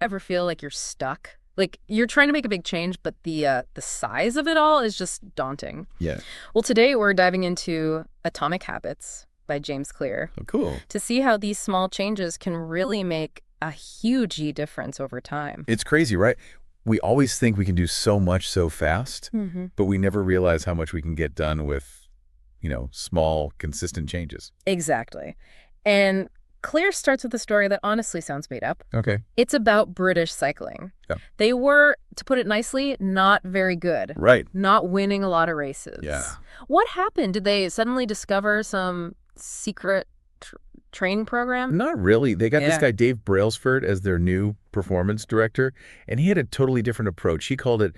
ever feel like you're stuck? Like you're trying to make a big change, but the size of it all is just daunting. Yeah. Well, today we're diving into Atomic Habits by James Clear Oh, cool. to see how these small changes can really make a huge difference over time. It's crazy, right? We always think we can do so much so fast, but we never realize how much we can get done with, small, consistent changes. Exactly. And Clear starts with a story that honestly sounds made up. Okay. It's about British cycling. Yeah. They were, to put it nicely, not very good. Right. Not winning a lot of races. Yeah. What happened? Did they suddenly discover some secret training program? Not really. They got this guy, Dave Brailsford, as their new performance director, and he had a totally different approach. He called it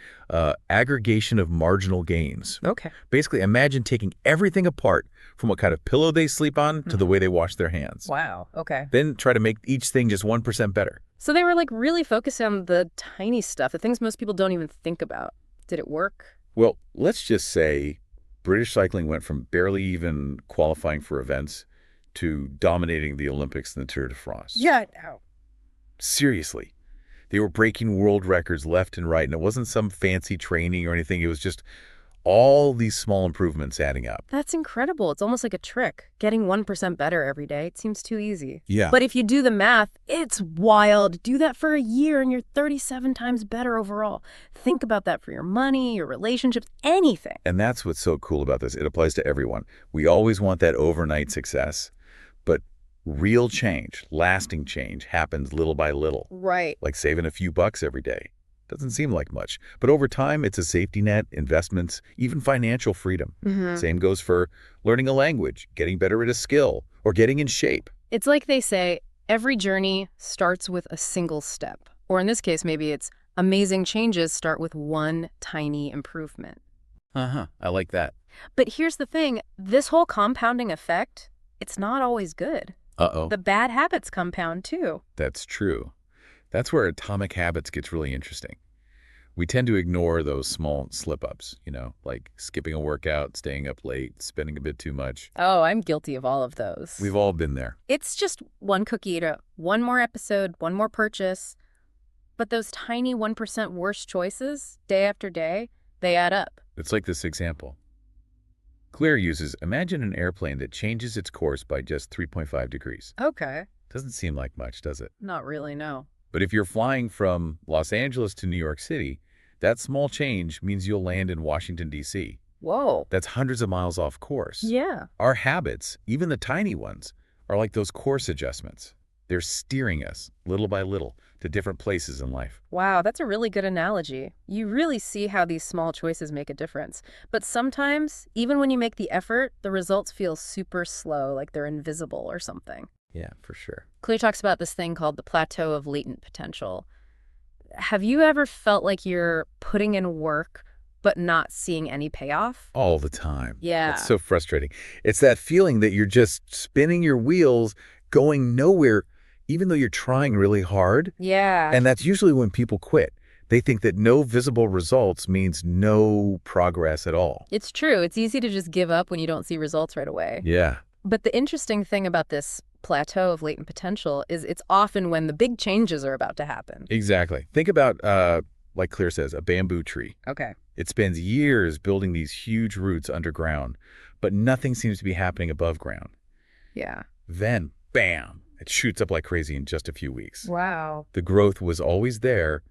aggregation of marginal gains. Okay. Basically, imagine taking everything apart from what kind of pillow they sleep on to the way they wash their hands. Wow. Okay. Then try to make each thing just 1% better. So they were like really focused on the tiny stuff, the things most people don't even think about. Did it work? Well, let's just say British cycling went from barely even qualifying for events to dominating the Olympics and the Tour de France. Yeah. No. Seriously. They were breaking world records left and right, and it wasn't some fancy training or anything. It was just all these small improvements adding up. That's incredible. It's almost like a trick. Getting 1% better every day. It seems too easy. Yeah. But if you do the math, it's wild. Do that for a year and you're 37 times better overall. Think about that for your money, your relationships, anything. And that's what's so cool about this. It applies to everyone. We always want that overnight success, but real change, lasting change, happens little by little. Right. Like saving a few bucks every day. Doesn't seem like much. But over time, it's a safety net, investments, even financial freedom. Same goes for learning a language, getting better at a skill, or getting in shape. It's like they say, every journey starts with a single step. Or in this case, maybe it's amazing changes start with one tiny improvement. I like that. But here's the thing, this whole compounding effect, it's not always good. Uh-oh. The bad habits compound too. That's true. That's where Atomic Habits gets really interesting. We tend to ignore those small slip-ups, like skipping a workout, staying up late, spending a bit too much. Oh, I'm guilty of all of those. We've all been there. It's just one cookie to one more episode, one more purchase. But those tiny 1% worse choices, day after day, they add up. It's like this example. Clear uses, imagine an airplane that changes its course by just 3.5 degrees. Okay. Doesn't seem like much, does it? Not really, no. But if you're flying from Los Angeles to New York City, that small change means you'll land in Washington, D.C. Whoa. That's hundreds of miles off course. Yeah. Our habits, even the tiny ones, are like those course adjustments. They're steering us, little by little, to different places in life. Wow, that's a really good analogy. You really see how these small choices make a difference. But sometimes, even when you make the effort, the results feel super slow, like they're invisible or something. Yeah, for sure. Clear talks about this thing called the plateau of latent potential. Have you ever felt like you're putting in work but not seeing any payoff? All the time. Yeah. It's so frustrating. It's that feeling that you're just spinning your wheels, going nowhere, even though you're trying really hard. Yeah. And that's usually when people quit. They think that no visible results means no progress at all. It's true. It's easy to just give up when you don't see results right away. Yeah. But the interesting thing about this plateau of latent potential is it's often when the big changes are about to happen. Exactly. Think about, like Clear says, a bamboo tree. Okay. It spends years building these huge roots underground, but nothing seems to be happening above ground. Yeah. Then, bam, it shoots up like crazy in just a few weeks. Wow. The growth was always there,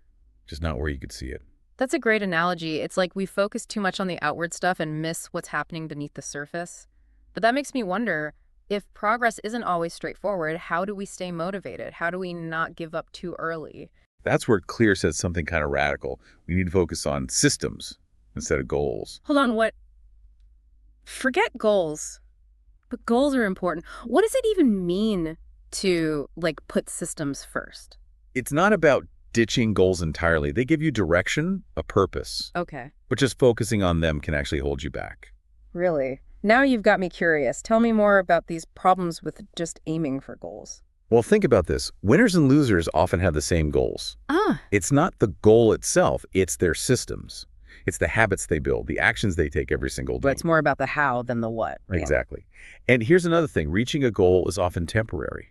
just not where you could see it. That's a great analogy. It's like we focus too much on the outward stuff and miss what's happening beneath the surface. But that makes me wonder, if progress isn't always straightforward, how do we stay motivated? How do we not give up too early? That's where Clear says something kind of radical. We need to focus on systems instead of goals. Hold on, what? Forget goals. But goals are important. What does it even mean to, put systems first? It's not about ditching goals entirely. They give you direction, a purpose. Okay. But just focusing on them can actually hold you back. Really? Now you've got me curious. Tell me more about these problems with just aiming for goals. Well, think about this. Winners and losers often have the same goals. It's not the goal itself, it's their systems. It's the habits they build, the actions they take every single day. But it's more about the how than the what. Exactly. And here's another thing. Reaching a goal is often temporary.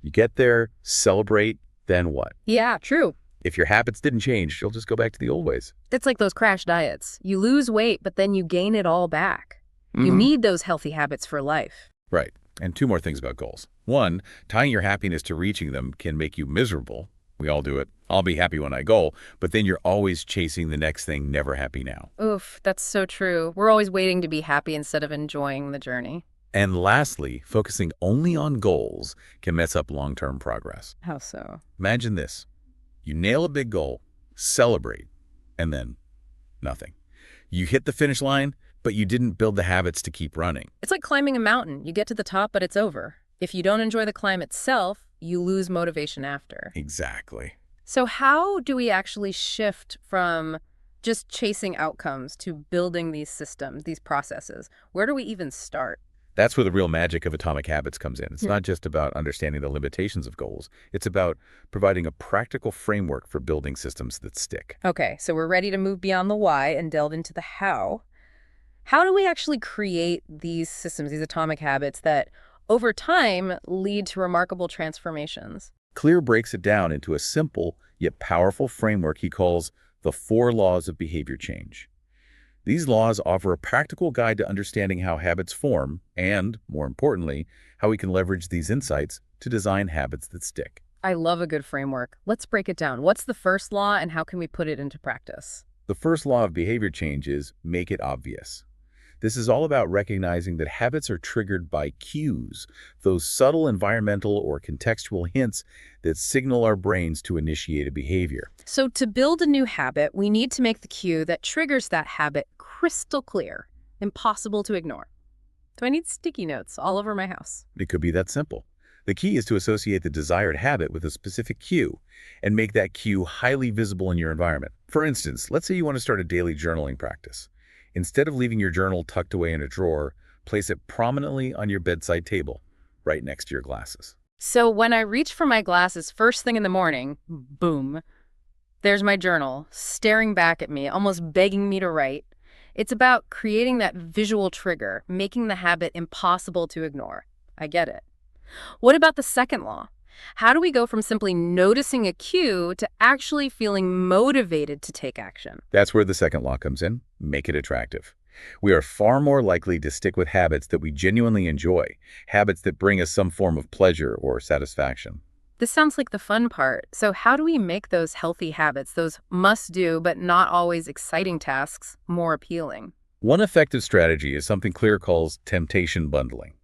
You get there, celebrate, then what? Yeah, true. If your habits didn't change, you'll just go back to the old ways. It's like those crash diets. You lose weight, but then you gain it all back. You Hmm. need those healthy habits for life. Right. And two more things about goals. One, tying your happiness to reaching them can make you miserable. We all do it. I'll be happy when I goal, but then you're always chasing the next thing, never happy now. Oof, that's so true. We're always waiting to be happy instead of enjoying the journey. And lastly, focusing only on goals can mess up long-term progress. How so? Imagine this. You nail a big goal, celebrate, and then nothing. You hit the finish line, but you didn't build the habits to keep running. It's like climbing a mountain. You get to the top, but it's over. If you don't enjoy the climb itself, you lose motivation after. Exactly. So how do we actually shift from just chasing outcomes to building these systems, these processes? Where do we even start? That's where the real magic of Atomic Habits comes in. It's not just about understanding the limitations of goals. It's about providing a practical framework for building systems that stick. Okay, so we're ready to move beyond the why and delve into the how. How do we actually create these systems, these atomic habits that over time lead to remarkable transformations? Clear breaks it down into a simple yet powerful framework he calls the 4 laws of behavior change. These laws offer a practical guide to understanding how habits form and, more importantly, how we can leverage these insights to design habits that stick. I love a good framework. Let's break it down. What's the first law and how can we put it into practice? The first law of behavior change is make it obvious. This is all about recognizing that habits are triggered by cues, those subtle environmental or contextual hints that signal our brains to initiate a behavior. So to build a new habit, we need to make the cue that triggers that habit crystal clear, impossible to ignore. Do I need sticky notes all over my house? It could be that simple. The key is to associate the desired habit with a specific cue and make that cue highly visible in your environment. For instance, let's say you want to start a daily journaling practice. Instead of leaving your journal tucked away in a drawer, place it prominently on your bedside table, right next to your glasses. So when I reach for my glasses first thing in the morning, boom, there's my journal staring back at me, almost begging me to write. It's about creating that visual trigger, making the habit impossible to ignore. I get it. What about the second law? How do we go from simply noticing a cue to actually feeling motivated to take action? That's where the second law comes in. Make it attractive. We are far more likely to stick with habits that we genuinely enjoy, habits that bring us some form of pleasure or satisfaction. This sounds like the fun part. So how do we make those healthy habits, those must-do but not always exciting tasks, more appealing? One effective strategy is something Clear calls temptation bundling.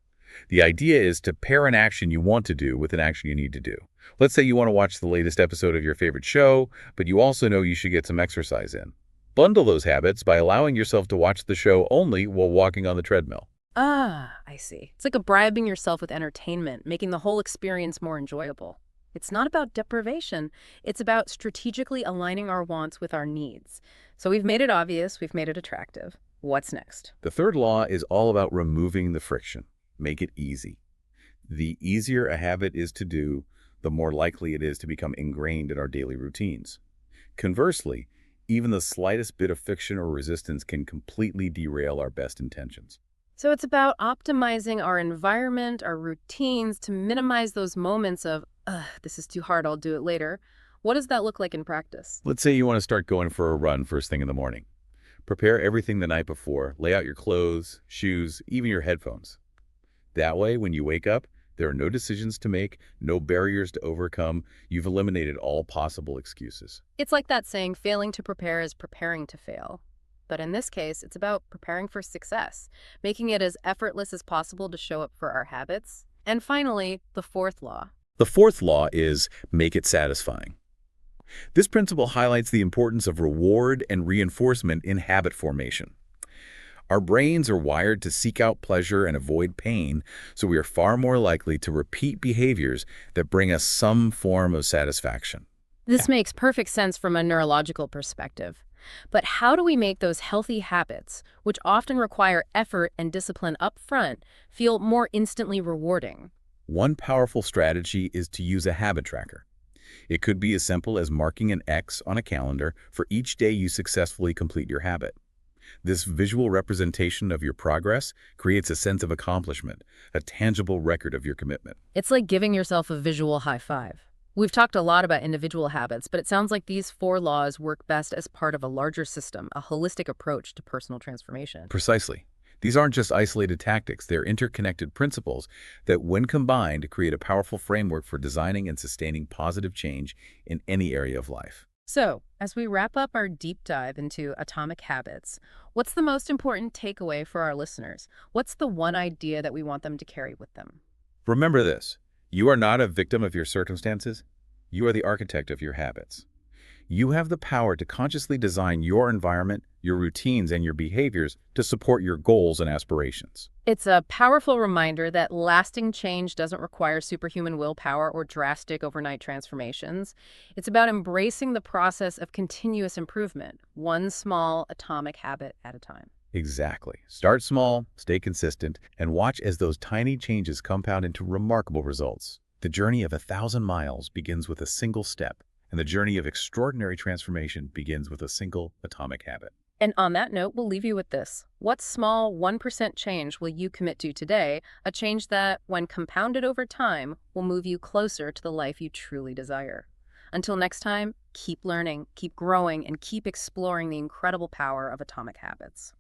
The idea is to pair an action you want to do with an action you need to do. Let's say you want to watch the latest episode of your favorite show, but you also know you should get some exercise in. Bundle those habits by allowing yourself to watch the show only while walking on the treadmill. Ah, I see. It's like a bribing yourself with entertainment, making the whole experience more enjoyable. It's not about deprivation. It's about strategically aligning our wants with our needs. So we've made it obvious, we've made it attractive. What's next? The third law is all about removing the friction. Make it easy. The easier a habit is to do, the more likely it is to become ingrained in our daily routines. Conversely, even the slightest bit of friction or resistance can completely derail our best intentions. So it's about optimizing our environment, our routines to minimize those moments of, this is too hard, I'll do it later. What does that look like in practice? Let's say you want to start going for a run first thing in the morning. Prepare everything the night before. Lay out your clothes, shoes, even your headphones. That way, when you wake up, there are no decisions to make, no barriers to overcome. You've eliminated all possible excuses. It's like that saying, failing to prepare is preparing to fail. But in this case, it's about preparing for success, making it as effortless as possible to show up for our habits. And finally, the fourth law. The fourth law is make it satisfying. This principle highlights the importance of reward and reinforcement in habit formation. Our brains are wired to seek out pleasure and avoid pain, so we are far more likely to repeat behaviors that bring us some form of satisfaction. This makes perfect sense from a neurological perspective. But how do we make those healthy habits, which often require effort and discipline up front, feel more instantly rewarding? One powerful strategy is to use a habit tracker. It could be as simple as marking an X on a calendar for each day you successfully complete your habit. This visual representation of your progress creates a sense of accomplishment, a tangible record of your commitment. It's like giving yourself a visual high five. We've talked a lot about individual habits, but it sounds like these four laws work best as part of a larger system, a holistic approach to personal transformation. Precisely. These aren't just isolated tactics, they're interconnected principles that, when combined, create a powerful framework for designing and sustaining positive change in any area of life. So, as we wrap up our deep dive into atomic habits, what's the most important takeaway for our listeners? What's the one idea that we want them to carry with them? Remember this: you are not a victim of your circumstances, you are the architect of your habits. You have the power to consciously design your environment, your routines, and your behaviors to support your goals and aspirations. It's a powerful reminder that lasting change doesn't require superhuman willpower or drastic overnight transformations. It's about embracing the process of continuous improvement, one small atomic habit at a time. Exactly. Start small, stay consistent, and watch as those tiny changes compound into remarkable results. The journey of 1,000 miles begins with a single step, and the journey of extraordinary transformation begins with a single atomic habit. And on that note, we'll leave you with this. What small 1% change will you commit to today? A change that, when compounded over time, will move you closer to the life you truly desire. Until next time, keep learning, keep growing, and keep exploring the incredible power of atomic habits.